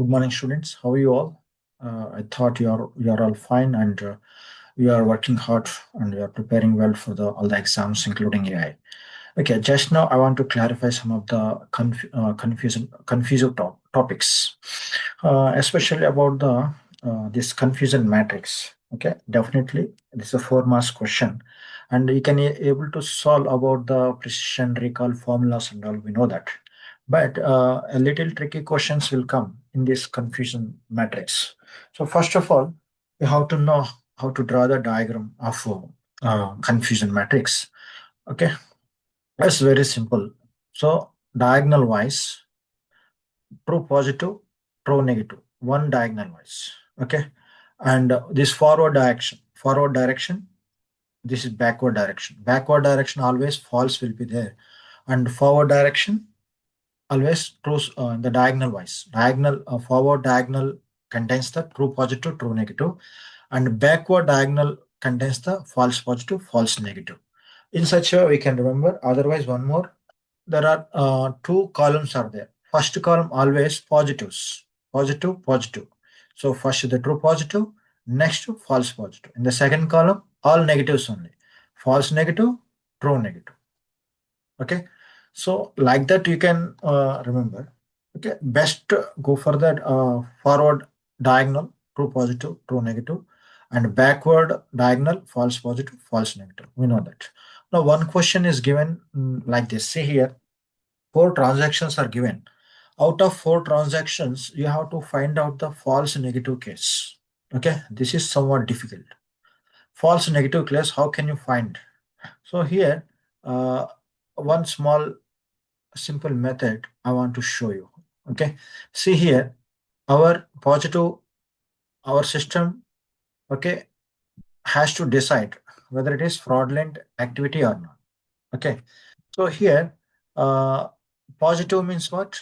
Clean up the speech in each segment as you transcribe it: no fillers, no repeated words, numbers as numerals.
Good morning, students. How are you all? I thought you are all fine and you are working hard and you are preparing well for all the exams, including AI. Okay, just now I want to clarify some of the confusing topics, especially about the this confusion matrix. Okay, definitely this is a 4 marks question, and you can able to solve about the precision recall formulas and all. We know that, but a little tricky questions will come in this confusion matrix. So first of all, you have to know how to draw the diagram of confusion matrix. Okay, it's very simple. So diagonal wise, true positive, true negative, one diagonal wise. Okay, and this forward direction. This is backward direction. Backward direction always false will be there, and forward direction always true in the diagonal wise. Diagonal forward diagonal contains the true positive, true negative, and backward diagonal contains the false positive, false negative. In such a way we can remember. Otherwise, one more. There are two columns are there. First column always positives, positive, positive. So first the true positive, next false positive. In the second column, all negatives only. False negative, true negative. Okay, so like that you can remember. Okay, best go for that forward diagonal, true positive, true negative, and backward diagonal, false positive, false negative. We know that. Now one question is given like this. See here, four transactions are given. Out of four transactions, you have to find out the false negative case. Okay, this is somewhat difficult. False negative case, how can you find? So here, uh, one small simple method I want to show you. Okay, see here, our positive, our system, okay, has to decide whether it is fraudulent activity or not. Okay, so here, uh, positive means what?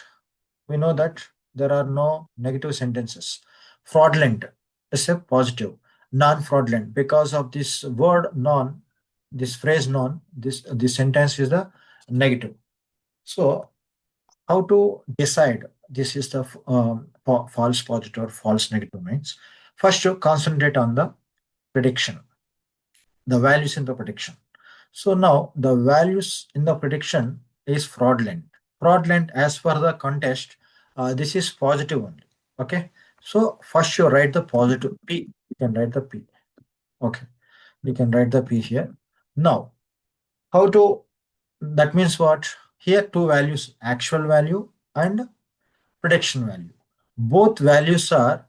We know that there are no negative sentences. Fraudulent is a positive, non-fraudulent because of this word non, this phrase non, this sentence is the negative. So how to decide this is the false positive or false negative means? First, you concentrate on the prediction, the values in the prediction. So now the values in the prediction is fraudulent. Fraudulent as per the context, this is positive only. Okay. So first you write the positive P. You can write the P. Okay. You can write the P here. Now, how to, that means what? Here two values, actual value and prediction value. Both values are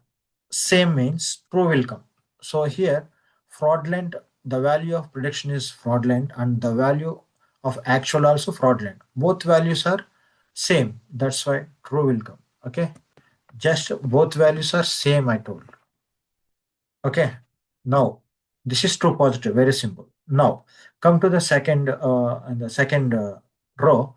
same means true will come. So here fraudulent, the value of prediction is fraudulent and the value of actual also fraudulent. Both values are same. That's why true will come. Okay. Just both values are same, I told. Okay. Now this is true positive. Very simple. Now come to the second and the second row.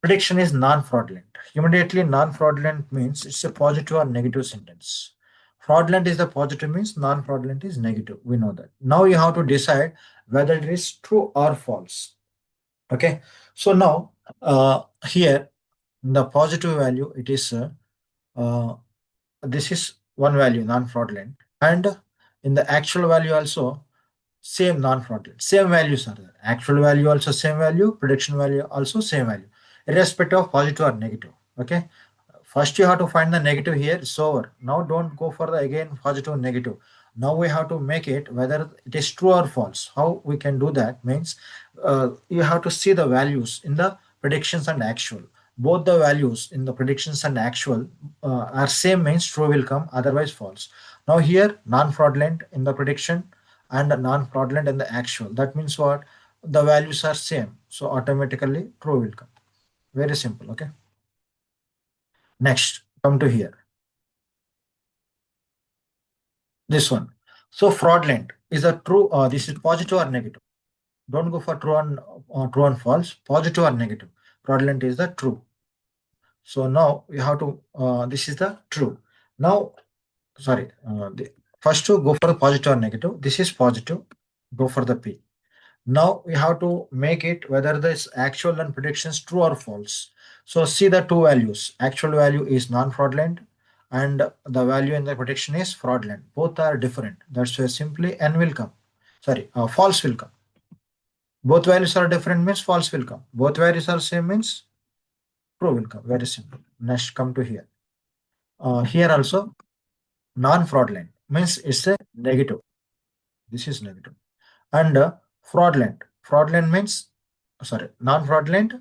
Prediction is non-fraudulent. Immediately, non-fraudulent means it's a positive or negative sentence. Fraudulent is the positive means non-fraudulent is negative. We know that. Now you have to decide whether it is true or false. Okay. So now here in the positive value it is uh, this is one value non-fraudulent, and in the actual value also same non-fraudulent. Same values are there. Actual value also same value, prediction value also same value, irrespective of positive or negative. Okay. First you have to find the negative here, it's over. Now don't go for the again positive negative. Now we have to make it whether it is true or false. How we can do that means you have to see the values in the predictions and actual. Both the values in the predictions and actual are same means true will come, otherwise false. Now here non-fraudulent in the prediction and non-fraudulent in the actual. That means what? The values are same. So automatically true will come. Very simple. Okay. Next, come to here. This one. So fraudulent is a true. This is positive or negative. Don't go for true and false. Positive or negative. Fraudulent is the true. So now you have to. This is the true. Now, sorry. First to go for the positive or negative. This is positive. Go for the P. Now we have to make it whether this actual and predictions true or false. So see the two values. Actual value is non-fraudulent and the value in the prediction is fraudulent. Both are different. That's why simply n will come. Sorry, false will come. Both values are different means false will come. Both values are same means true will come. Very simple. Next, come to here. Here also non-fraudulent means it's a negative. This is negative. And fraudulent. Fraudulent means, sorry, non-fraudulent,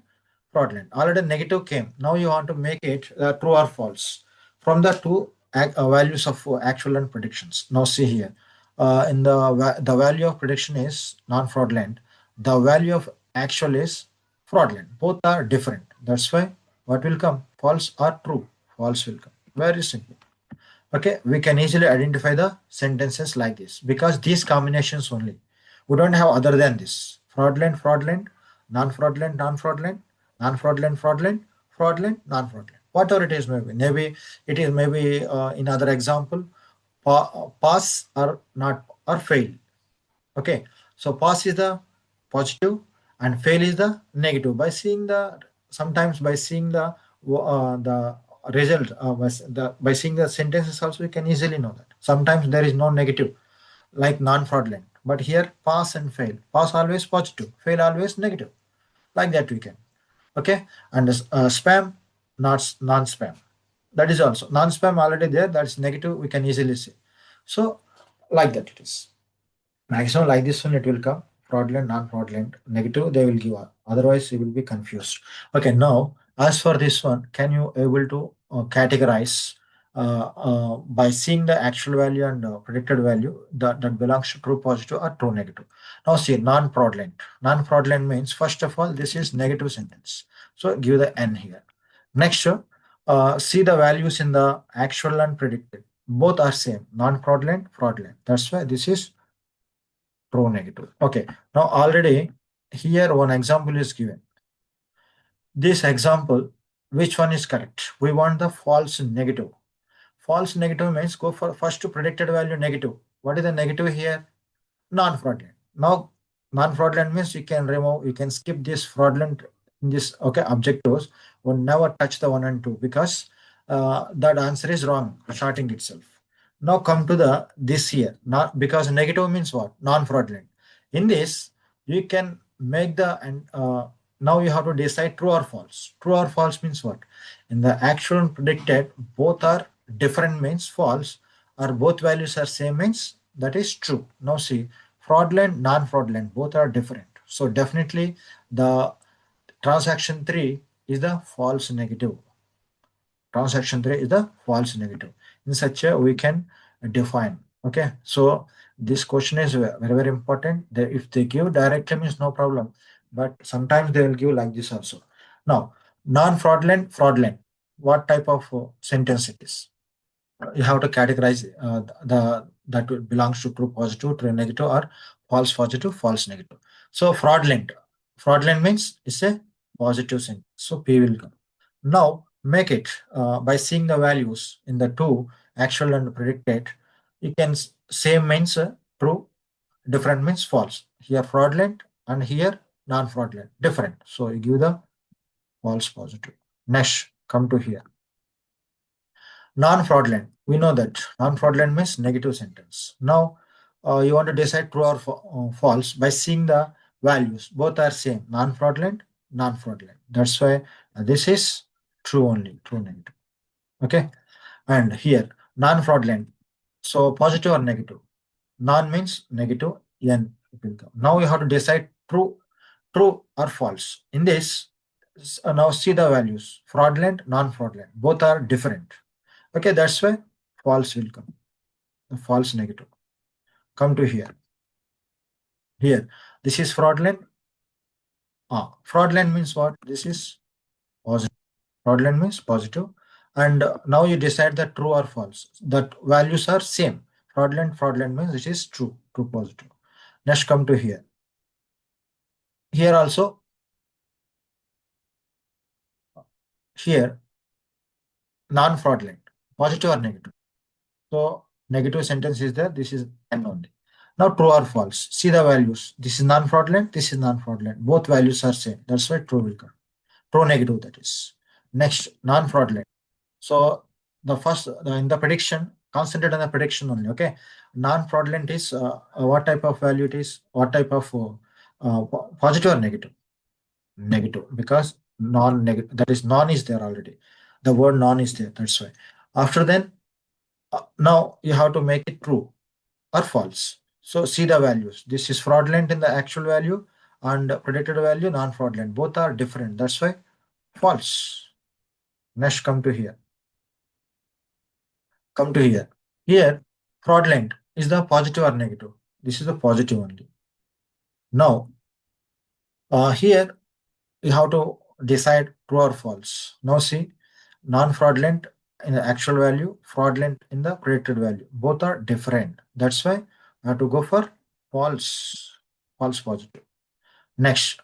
fraudulent. Already negative came. Now you want to make it true or false from the two values of actual and predictions. Now see here. In the value of prediction is non-fraudulent. The value of actual is fraudulent. Both are different. That's why what will come? False or true? False will come. Very simple. Okay, we can easily identify the sentences like this because these combinations only. We don't have other than this. Fraudulent, fraudulent, non-fraudulent, non-fraudulent, non-fraudulent, fraudulent, fraudulent, non-fraudulent. Whatever it is, maybe it is maybe in other example, pass or not or fail. Okay, so pass is the positive and fail is the negative. By seeing the sometimes by seeing the result by seeing the sentences also we can easily know that. Sometimes there is no negative like non-fraudulent, but here pass and fail. Pass always positive, fail always negative. Like that we can. Okay, and spam not non-spam. That is also non-spam already there. That's negative. We can easily see. So like that it is. Maximum like this one, it will come fraudulent, non-fraudulent, negative, they will give otherwise you will be confused. Okay, now as for this one, can you able to categorize by seeing the actual value and predicted value that belongs to true positive or true negative. Now see non-fraudulent. Non-fraudulent means first of all this is negative sentence. So give the n here. Next, see the values in the actual and predicted. Both are same. Non-fraudulent, fraudulent. That's why this is true negative. Okay, now already here one example is given. This example, which one is correct? We want the false negative. False negative means go for first to predicted value negative. What is the negative here? Non-fraudulent. Now, non-fraudulent means you can remove, you can skip this fraudulent in this, okay, objectives. Will never touch the 1 and 2 because that answer is wrong, starting itself. Now come to the this here, not because negative means what? Non-fraudulent. In this, you can make the and now you have to decide true or false. True or false means what? In the actual and predicted, both are different means false, or both values are same means that is true. Now see, fraudulent, non-fraudulent, both are different. So definitely the transaction 3 is the false negative. Transaction 3 is the false negative. In such a we can define. Okay, so this question is very important. If they give directly means no problem, but sometimes they will give like this also. Now, non-fraudulent, fraudulent. What type of sentence it is? You have to categorize the that belongs to true positive, true negative, or false positive, false negative. So fraudulent, fraudulent means it's a positive sentence. So P will come. Now make it by seeing the values in the two actual and predicted. You can same means true, different means false. Here fraudulent and here non-fraudulent, different. So you give the false positive. Next, come to here. Non-fraudulent. We know that non-fraudulent means negative sentence. Now you want to decide true or false by seeing the values. Both are same. Non-fraudulent, non-fraudulent. That's why this is true only, true negative. Okay. And here non-fraudulent. So positive or negative. Non means negative. N will come. Now you have to decide true or false. In this, now see the values. Fraudulent, non-fraudulent. Both are different. Okay, that's why false will come. The false negative. Come to here. Here, this is fraudulent. Fraudulent means what? This is positive. Fraudulent means positive. And now you decide that true or false. That values are same. Fraudulent means this is true, true positive. Next, come to here. Here also, here, non-fraudulent, positive or negative. So negative sentence is there. This is N only. Now true or false. See the values. This is non-fraudulent. This is non-fraudulent. Both values are same. That's why true will come. True negative that is. Next non-fraudulent. So the first in the prediction, concentrate on the prediction only. Okay, non-fraudulent is what type of value it is, what type of positive or negative? Negative, because non-negative, that is non is there already. The word non is there. That's why. After then, now you have to make it true or false. So see the values. This is fraudulent in the actual value and predicted value non-fraudulent. Both are different. That's why false. Next, come to here. Come to here. Here, fraudulent is the positive or negative. This is the positive only. Now, here you have to decide true or false. Now see, non-fraudulent in the actual value, fraudulent in the predicted value. Both are different. That's why I have to go for false, false positive. Next,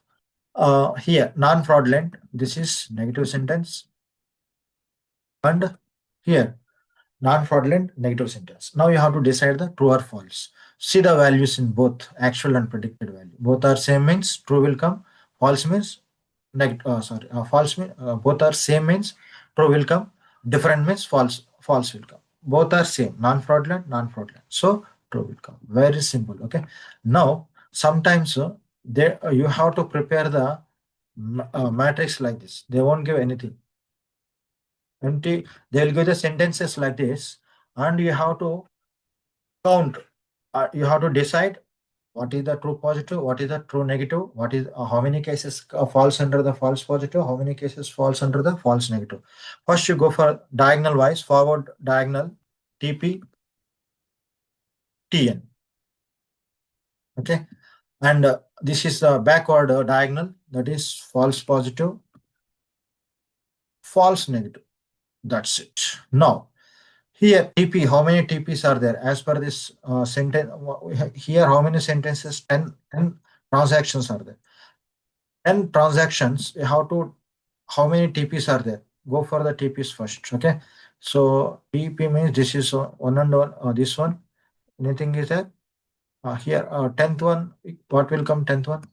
here non-fraudulent. This is negative sentence, and here non-fraudulent negative sentence. Now you have to decide the true or false. See the values in both actual and predicted value. Both are same means true will come. False means false means both are same means true will come. Different means false will come. Both are same, non-fraudulent, non-fraudulent. So true will come. Very simple. Okay. Now sometimes you have to prepare the matrix like this. They won't give anything empty. They'll give the sentences like this, and you have to count. You have to decide what is the true positive, what is the true negative, what is how many cases falls under the false positive, how many cases falls under the false negative. First, you go for diagonal wise, forward diagonal, TP, TN. Okay, and this is the backward diagonal, that is false positive, false negative. That's it. Now, here, TP, how many TPs are there? As per this sentence, here, how many sentences? 10 transactions are there. 10 transactions, how many TPs are there? Go for the TPs first, okay? So, TP means this is one and one, this one. Anything is there? Here, 10th one, what will come 10th one?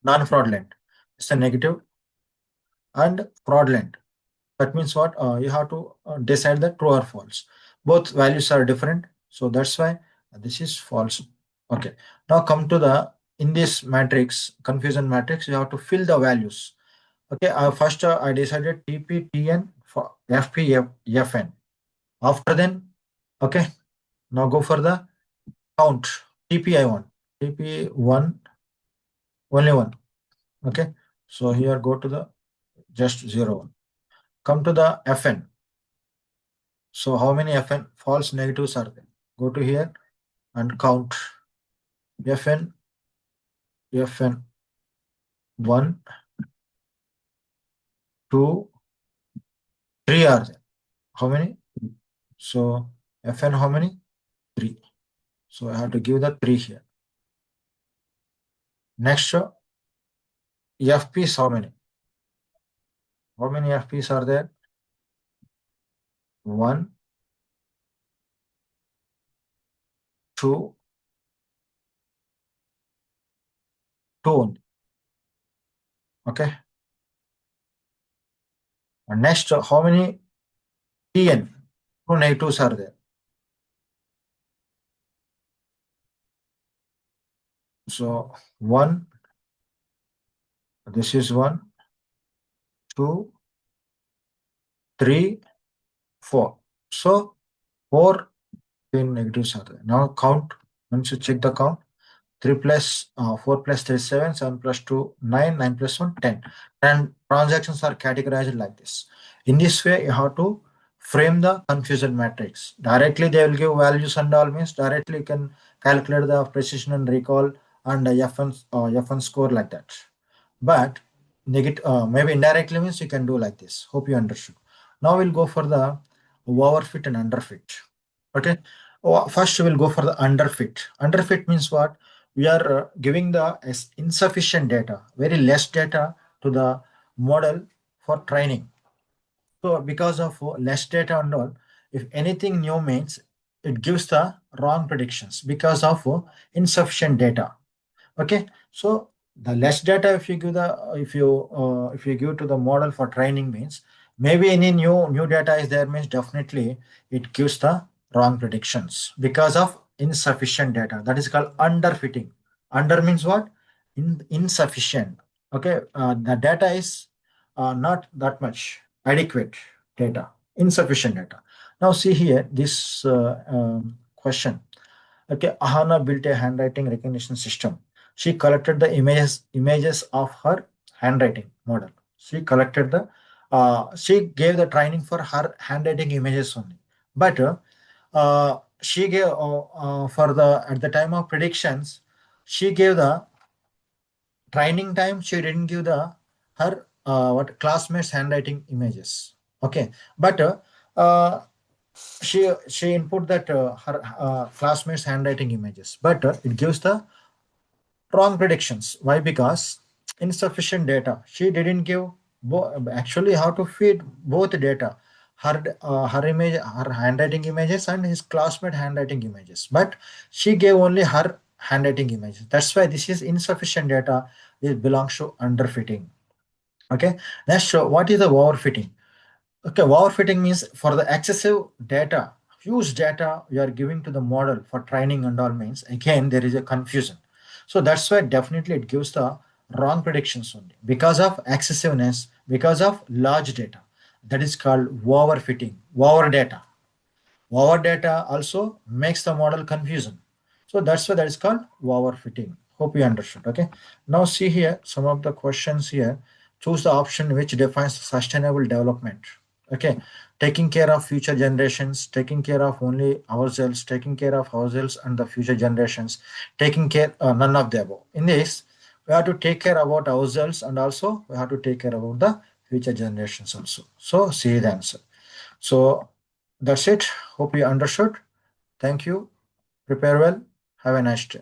Non-fraudulent. It's a negative and fraudulent. That means what? You have to decide the true or false. Both values are different. So that's why this is false. Okay. Now come to the, in this matrix, confusion matrix, you have to fill the values. Okay. First, I decided TP, TN, for FP, FN. After then, okay. Now go for the count. TP I want. TP 1, only 1. Okay. So here go to the just 0, 1. Come to the FN. So how many FN false negatives are there? Go to here and count. FN, FN 1, 2, 3 are there. How many? So FN how many? 3. So I have to give the 3 here. Next, FPs how many? How many FPs are there? 1, 2, 2 only. Okay. And next, how many TN? 2 negatives are there. So 1, this is 1, 2, 3, 4. So 4 negatives are there. Now count. Once you check the count, 3 plus 4 plus 3 is 7, 7 plus 2 9, 9 plus 1 10. And transactions are categorized like this. In this way, you have to frame the confusion matrix. Directly they will give values and all, means directly you can calculate the precision and recall and F1 score like that. But maybe indirectly means you can do like this. Hope you understood. Now we'll go for the overfit and underfit. Okay. First we'll go for the underfit. Underfit means what? We are giving the insufficient data, very less data to the model for training. So because of less data and all, if anything new means, it gives the wrong predictions because of insufficient data. Okay, so the less data if you give to the model for training means Maybe any new data is there means definitely it gives the wrong predictions because of insufficient data. That is called underfitting. Under means what? Insufficient. Okay, the data is not that much adequate data, insufficient data. Now see here this question. Okay, Ahana built a handwriting recognition system. She collected the images of her handwriting model. She collected the she gave the training for her handwriting images only. But she gave for the at the time of predictions, she gave the training time. She didn't give the her what classmates handwriting images. Okay, but she input that her classmates handwriting images, but it gives the wrong predictions. Why? Because insufficient data. She didn't give actually how to feed both data, her image, her handwriting images, and his classmate handwriting images. But she gave only her handwriting images. That's why this is insufficient data. It belongs to underfitting. Okay. Next, what is the overfitting? Okay, overfitting means for the excessive data, huge data you are giving to the model for training and all means, again, there is a confusion. So that's why definitely it gives the wrong predictions only because of excessiveness, because of large data. That is called overfitting, over data. Over data also makes the model confusion. So that's why that is called overfitting. Hope you understood. Okay. Now see here some of the questions here. Choose the option which defines sustainable development. Okay. Taking care of future generations, taking care of only ourselves, taking care of ourselves and the future generations, taking care none of the above. In this, we have to take care about ourselves and also we have to take care about the future generations also. So see the answer. So that's it. Hope you understood. Thank you. Prepare well. Have a nice day.